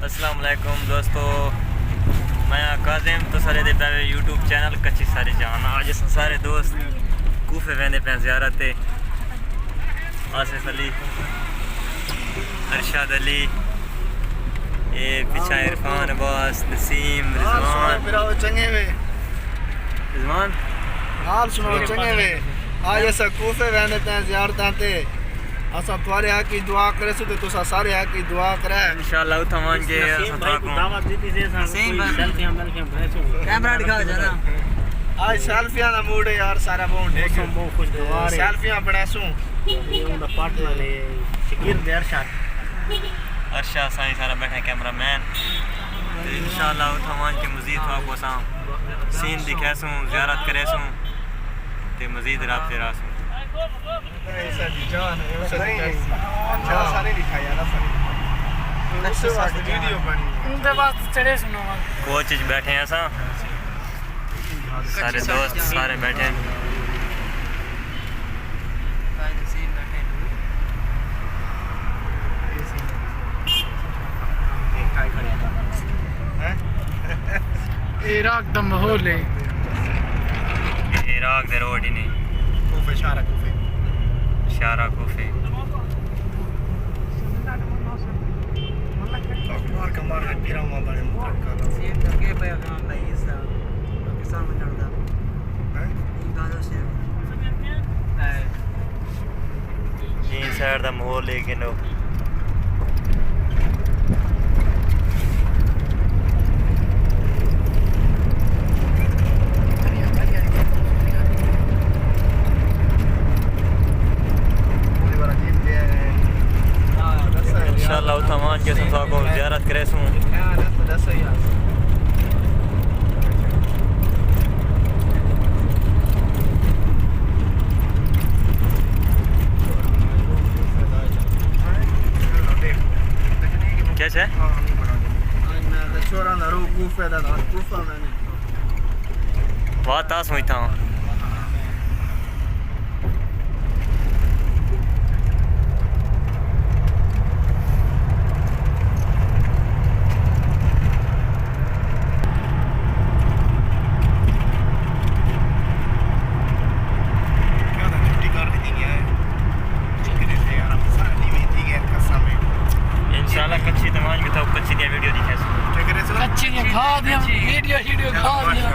अस्सलाम वालेकुम दोस्तों, मैं काजिम तो सारे दे पे यूट्यूब चैनल कच्ची सारी जान। आज सारे दोस्त कूफे वेंदे पे ज़ियारत आसिफ अली, अरशद अली, ये पीछा इरफान, अब्बास, नसीम, रिजवान हाल सुनो चंगे वे। आज असा कूफे वेंदे पे ज़ियारतां ते असा तुम्हारे हक की दुआ करे सो तो तुसा सारे हक की दुआ करे इंशाअल्लाह। उठा मान के दावत दी से सेल्फियां कैमरा दिखा जरा। आज सेल्फियां दा मूड है यार, सारा बहुत देख बहुत खुशगवार है। सेल्फियां बनासू ये उनका पार्टनर है शकीर दे अरशद साई सारा बैठे कैमरामैन। इंशाअल्लाह उठा मान के मज़ीद आपको असां सीन दिखासूं, ज़ियारत करेसूं ते मज़ीद राब्ते रासूं। ऐसा जी जान है उसे अच्छा सारे दिखाया ना सारे उससे वास्ते वीडियो बनी उनके पास चढ़े सुनो कोच च बैठे हैं असां सारे दोस्त सारे बैठे हैं। इराक दा माहौल है, इराक दे रोड ही नहीं कूफे शारा कूफे मार कमार है पिरामा बड़े मुतरका सीन के पे काम भाई इस पाकिस्तान में लड़दा है ये गालों से तीन साइड दा माहौल लेकिन इंशाअल्लाह उठा मान के संसा को ज़ियारत करेसूं। क्या है छोरा ना रो कूफे दा कूफा मैंने बात तास हुई था कच्ची तमाज में था कच्ची दिया वीडियो दिखा कच्ची ने खा दिया वीडियो खा दिया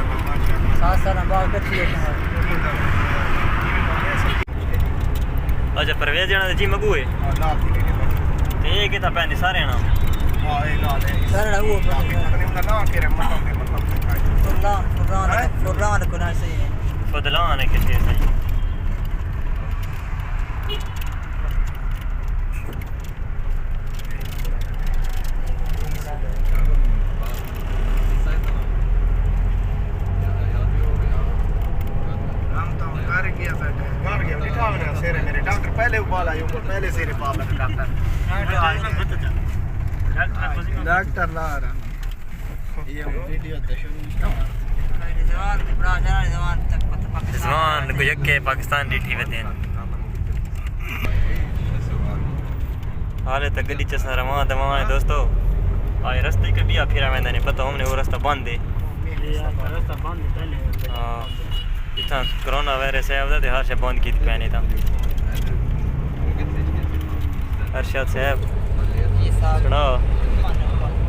साथ साथ बाग कच्ची है। अच्छा परवेज जाना जी मगू है ते ये के था पैंदी सारे ना हां ये लाल है सारा वो ना ना के मतलब फुरलान को ना सही है फदलान है के सही मेरे डॉक्टर पहले उबाला है ऊपर पहले से पाप है डॉक्टर ला रहा ये वीडियो तो शुरू जवान को यके पाकिस्तान डी वदे हाले तक गड्डी च रवा दवा है दोस्तों। आज रास्ते के भी फिर वेंदा नहीं पता हमने वो रास्ता बंद है रास्ता बंद पहले हां इतना कोरोना वायरस है उधर हर शे बंद की पैने था। अरशद साहब सुनो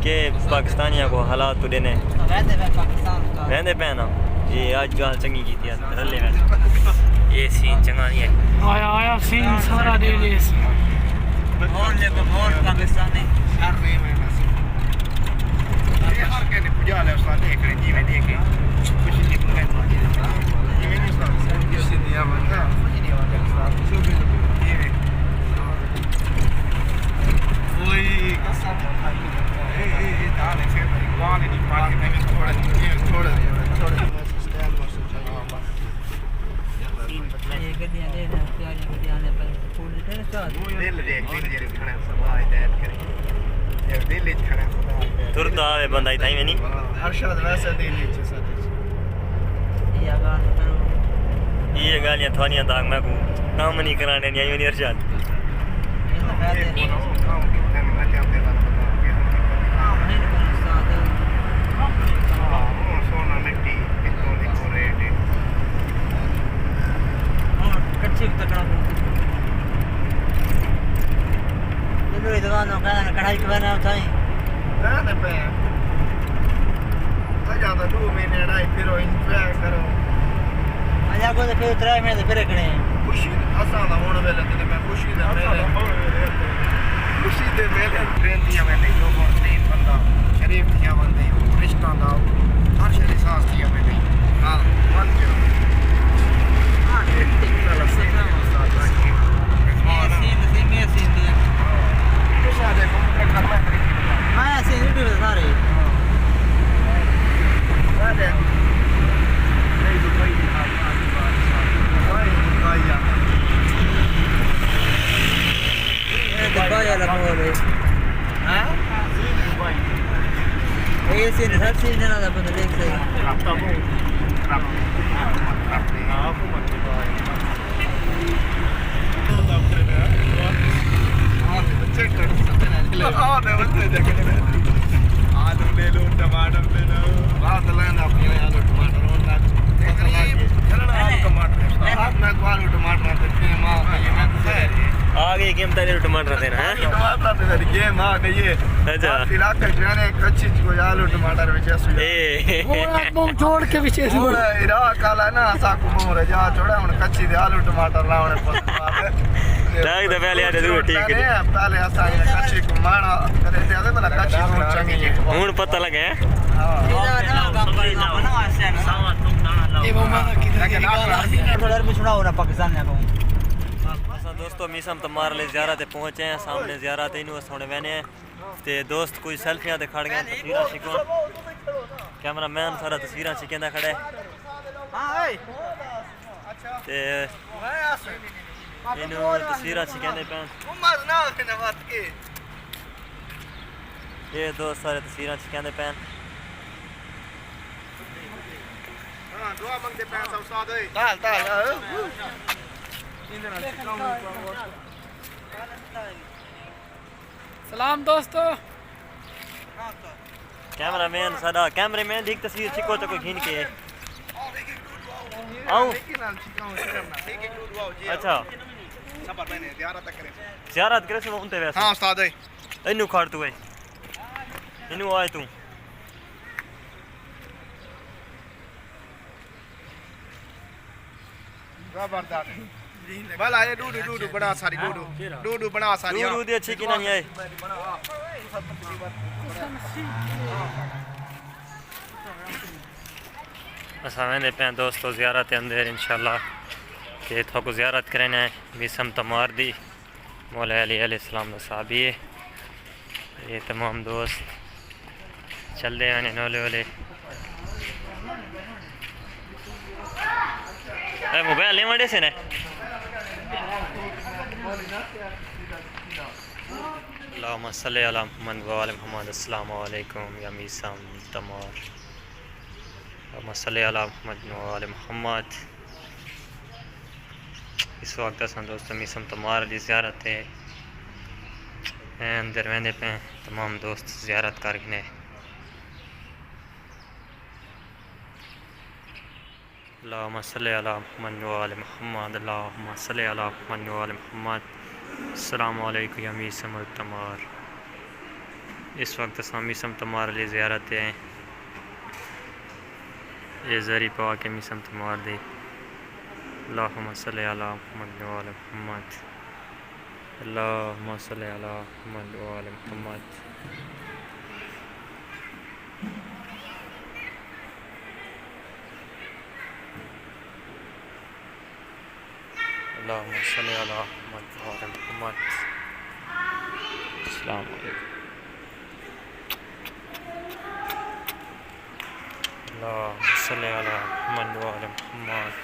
के पाकिस्तानियों को हालात तो देने वेंदे पे ना ये आज गाल चंगी की थी रले में ये सीन चंगा नहीं है आया सीन सारा दे ले और ले बहुत पाकिस्तानी हर में ये हर के ने पूजा ले उसका देख रहे जी में देखे कुछ नहीं है ये नहीं उसका ये दिया बंदा ये वाला ये वही कसम ए दाने से क्वालिटी पार्टी में थोड़ा स्टैंड मस्त चला बस ये गड्डियां ले ना प्यारी गड्डियां ले पर फुल दे स्टार्ट दिल देख दिल खड़े सब आए दैट करे ये दिल खड़े सब तुरता आवे बंदा ही थाई में नहीं अरशद वैसे दिल नीचे साथ ये गाना करो ये गालियां थानियां दाग मैं को काम नहीं कराने नहीं आई अरशद ये तो ना उठाई रहने पे अजा तो 2 महीने ढाई फिरो इंजॉय करो अजा को तो फिर 3 महीने फिर खड़े खुशी असा दा होने वेले ते मैं खुशी दे मेले ट्रेन दिया मैंने जो तीन बंदा शरीफ दिया बंदे रिश्ता दा हर शरीफ सांस दिया मैंने हां मन के हां ठीक वाला से आलू ले लो टमाटर ले लो बात लेना अपनी आलू टमाटर और ना चलना आलू टमाटर आप ना आलू टमाटर देते हैं मां ये मैं आगे कीमत है टमाटर देना है टमाटर दे ये मां का ये अच्छा इलाके जाने कच्ची को आलू टमाटर विशेष ए वो छोड़ के विशेष इराक वाला ना साकू मोर जा छोड़ा हुन कच्ची दे आलू टमाटर लावने दाग दे पहले आदे दूर ठीक है पहले असा कच्ची को माना करे दे दे भला कच्ची को चंगी हुन पता लगे हां ये वो मां की डॉलर में छुड़ाओ ना पाकिस्तान ने को दोस्तों मीसम तमार ले ज़ियारत पहुंचे हैं सामने ज़ियारत इनू सोने बहने हैं ते दोस्त कोई सेल्फियां ते खड़ गए तस्वीरां शिको कैमरामैन सारा तस्वीरां शिकेंदा खड़े हां ओए ते इनू तस्वीरां शिकेंदे पे उमर ना ने बात के ये दोस्त सारे तस्वीरां शिकेंदे पे हां दुआ मांगते पे सब साथ ओए ताल ताल सलाम दोस्तों कैमरामैन सारा कैमरामैन दी तस्वीर छिको तो कोई घिन के आओ अच्छा सफर मैंने ज़ियारत करे से उनते वैसे हां उस्ताद ओए इनू खड़ तू है इनू आए तू जबरदस्त भला ये डूडू बड़ा सारी डूडू बड़ा सारी दूर दे अच्छी की नहीं है असा वेंदे पे दोस्तों ज़ियारत अंदर इंशाल्लाह के थोको ज़ियारत करना है मीसम तमार दी मौला अली अलैहिस्सलाम दा साहबी है ये तमाम दोस्त चल दे आने नोले वाले मोबाइल ले मंडे से ने अल्लाहुम्मा सल्ली अला मुहम्मद व आले मुहम्मद अस्सलामु अलैकुम या मीसम तमार अल्लाहुम्मा सल्ली अला मुहम्मद व आले मुहम्मद इस वक्त असन दोस्तों मीसम तमार की ज़ियारत है अंदर वेंदे पे तमाम दोस्त ज़ियारत करने अल्लाहुम्मा सल्ली अला मुहम्मद व आले मुहम्मद अल्लाहुम्मा सल्ली अला मुहम्मद व आले मुहम्मद अस्सलामु अलैकुम या मीसम तमार इस वक्त असां मीसम तमार की ज़ियारत है ये ज़री पवा के मीसम तमार दी अल्लाहुम्मा सल्ली अला मुहम्मद व आले मुहम्मद अल्लाहुम्मा सल्ली अला मुहम्मद व आले मुहम्मद अल्लाहुम्मा सल्ली अला मुहम्मद व आले मुहम्मद अस्सलामु अलैकुम अल्लाहुम्मा सल्ली अला मुहम्मद व आले मुहम्मद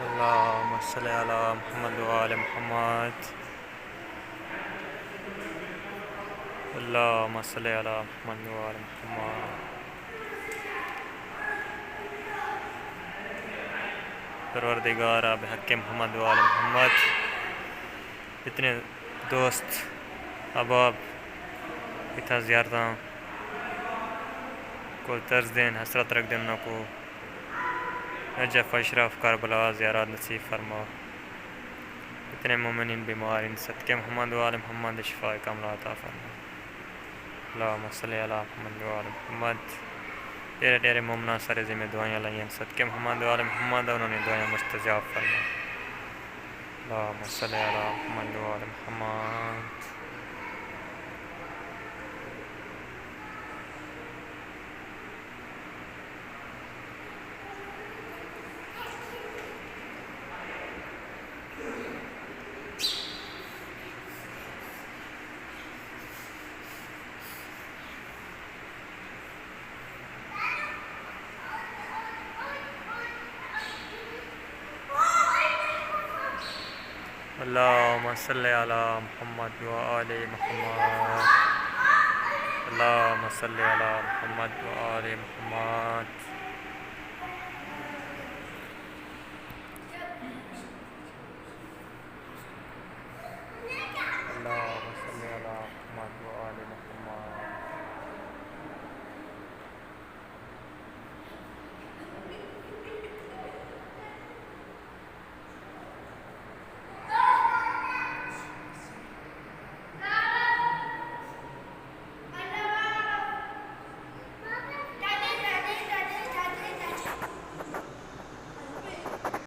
अल्लाहुम्मा सल्ली अला मुहम्मद व आले मुहम्मद अल्लाहुम्मा सल्ली अला मुहम्मद व आले मुहम्मद परवरदिगार बहक़ मुहम्मद व आले मुहम्मद इतने दोस्त अहबाब इतना ज़ियारत को तर्ज दें हसरत रख दें को नजफ अशरफ करबला ज़ियारत नसीब फरमा। इतने मोमिन बीमार इन सदके मोहम्मद वाले मोहम्मद शिफा कामला अता फरमा। अल्लाहुम्मा सल्ली अला मोहम्मद व आले मोहम्मद। तेरे तेरे मोमना सारे ज़िम्मे दुआएं लाइन सदके मोहम्मद वाले मोहम्मद उन्होंने दुआएं मुस्तजाब फरमा। अल्लाहुम्मा सल्ली अला मोहम्मद व आले मोहम्मद। अल्लाहुम्मा सल्ली अला मोहम्मद व आले मोहम्मद। अल्लाहुम्मा सल्ली अला मोहम्मद व आले मोहम्मद।